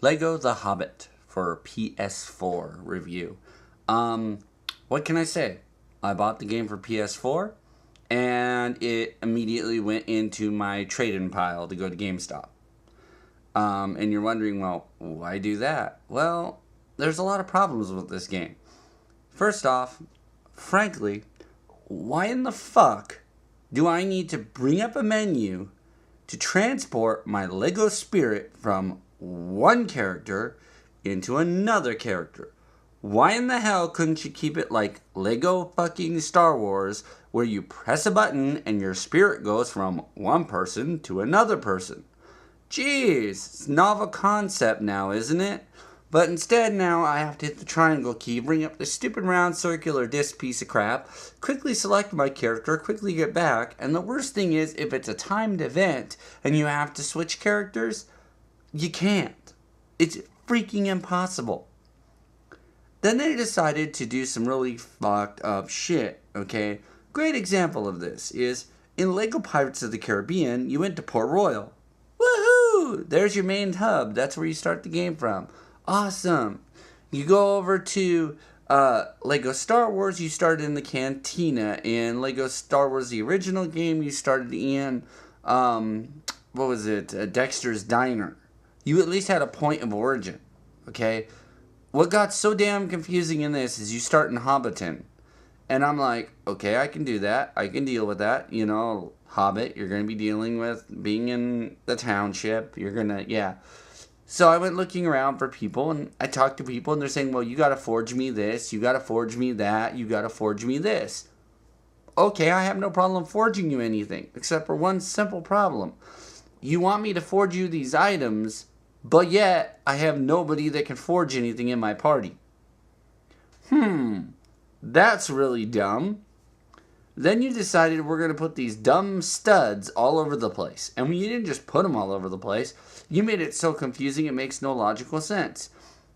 Lego The Hobbit for PS4 review. What can I say? I bought the game for PS4 and it immediately went into my trade-in pile to go to GameStop. And you're wondering, well, why do that? Well, there's a lot of problems with this game. First off, frankly, why in the fuck do I need to bring up a menu to transport my Lego spirit from one character into another character? Why in the hell couldn't you keep it like Lego fucking Star Wars, where you press a button and your spirit goes from one person to another person? Jeez, it's a novel concept now, isn't it? But instead now I have to hit the triangle key, bring up the stupid round circular disc piece of crap, quickly select my character, quickly get back, and the worst thing is if it's a timed event and you have to switch characters, you can't. It's freaking impossible. Then they decided to do some really fucked up shit, okay? Great example of this is in Lego Pirates of the Caribbean, you went to Port Royal. Woohoo! There's your main hub. That's where you start the game from. Awesome. You go over to Lego Star Wars, you started in the Cantina. In Lego Star Wars, the original game, you started in, Dexter's Diner. You at least had a point of origin, okay? What got so damn confusing in this is you start in Hobbiton. And I'm like, okay, I can do that. I can deal with that. You know, Hobbit, you're going to be dealing with being in the township. You're going to, yeah. So I went looking around for people, and I talked to people, and they're saying, well, you got to forge me this, you got to forge me that, you got to forge me this. Okay, I have no problem forging you anything, except for one simple problem. You want me to forge you these items, but yet I have nobody that can forge anything in my party. That's really dumb. Then you decided we're going to put these dumb studs all over the place. And when you didn't just put them all over the place, you made it so confusing it makes no logical sense.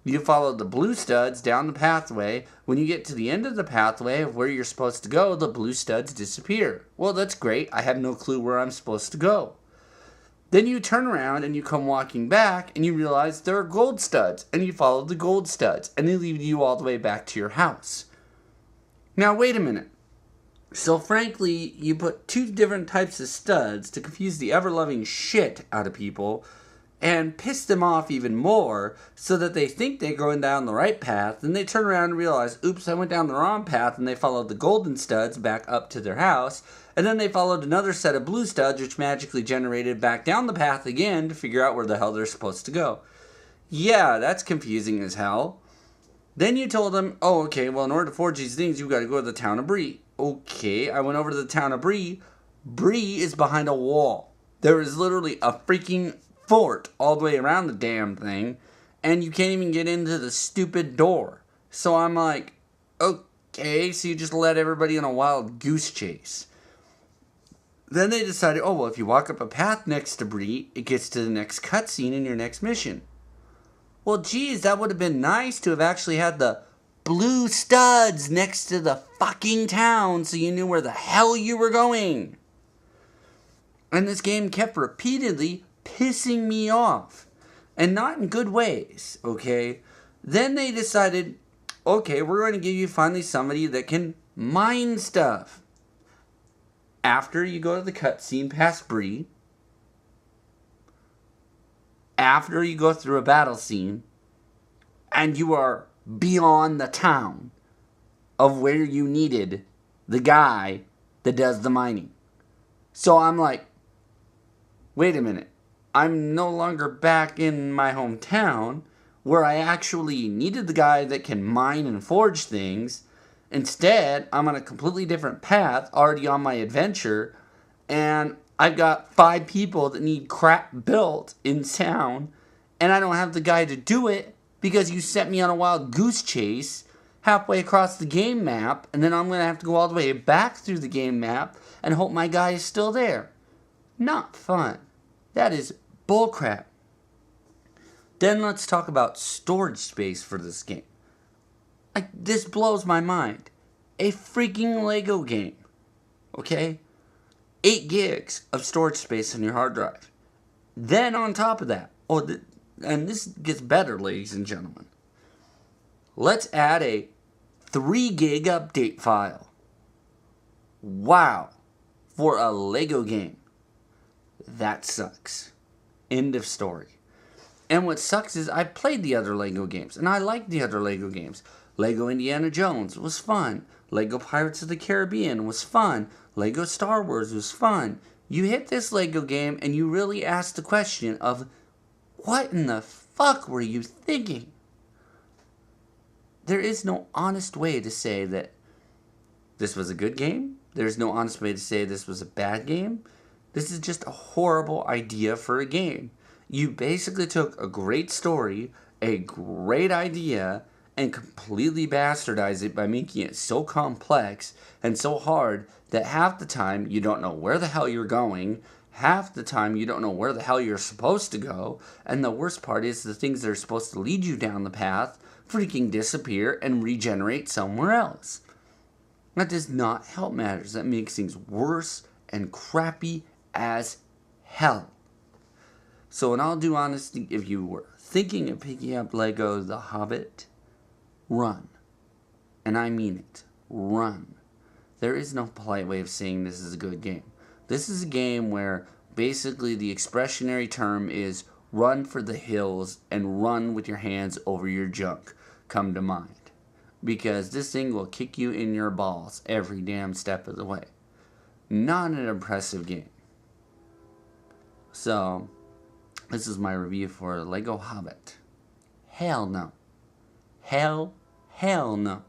You followed the blue studs down the pathway. When you get to the end of the pathway of where you're supposed to go, the blue studs disappear. Well, that's great. I have no clue where I'm supposed to go. Then you turn around and you come walking back and you realize there are gold studs. And you follow the gold studs. And they lead you all the way back to your house. Now, wait a minute. So frankly, you put two different types of studs to confuse the ever-loving shit out of people and piss them off even more so that they think they're going down the right path. Then they turn around and realize, oops, I went down the wrong path, and they followed the golden studs back up to their house. And then they followed another set of blue studs, which magically generated back down the path again to figure out where the hell they're supposed to go. Yeah, that's confusing as hell. Then you told them, oh, okay, well, in order to forge these things, you've got to go to the town of Bree. Okay, I went over to the town of Bree. Bree is behind a wall. There is literally a freaking fort all the way around the damn thing, and you can't even get into the stupid door. So I'm like, okay, so you just led everybody on a wild goose chase. Then they decided, oh, well, if you walk up a path next to Bree, it gets to the next cutscene in your next mission. Well, geez, that would have been nice to have actually had the blue studs next to the fucking town so you knew where the hell you were going. And this game kept repeatedly pissing me off. And not in good ways, okay? Then they decided, okay, we're going to give you finally somebody that can mine stuff. After you go to the cutscene past Bree, after you go through a battle scene, and you are beyond the town of where you needed the guy that does the mining. So I'm like, wait a minute. I'm no longer back in my hometown where I actually needed the guy that can mine and forge things. Instead, I'm on a completely different path, already on my adventure, and I've got 5 people that need crap built in town, and I don't have the guy to do it because you sent me on a wild goose chase halfway across the game map, and then I'm going to have to go all the way back through the game map and hope my guy is still there. Not fun. That is bullcrap. Then let's talk about storage space for this game. This blows my mind. A freaking Lego game. Okay? 8 gigs of storage space on your hard drive. Then on top of that, and this gets better, ladies and gentlemen. Let's add a 3 gig update file. Wow. For a Lego game. That sucks. End of story. And what sucks is I played the other Lego games, and I liked the other Lego games. Lego Indiana Jones was fun. Lego Pirates of the Caribbean was fun. Lego Star Wars was fun. You hit this Lego game, and you really ask the question of, what in the fuck were you thinking? There is no honest way to say that this was a good game. There's no honest way to say this was a bad game. This is just a horrible idea for a game. You basically took a great story, a great idea, and completely bastardized it by making it so complex and so hard that half the time you don't know where the hell you're going, half the time you don't know where the hell you're supposed to go, and the worst part is the things that are supposed to lead you down the path freaking disappear and regenerate somewhere else. That does not help matters. That makes things worse and crappy as hell. So in all due honesty, if you were thinking of picking up Lego The Hobbit, run. And I mean it. Run. There is no polite way of saying this is a good game. This is a game where basically the expressionary term is run for the hills and run with your hands over your junk come to mind. Because this thing will kick you in your balls every damn step of the way. Not an impressive game. So, this is my review for Lego Hobbit. Hell no. Hell no.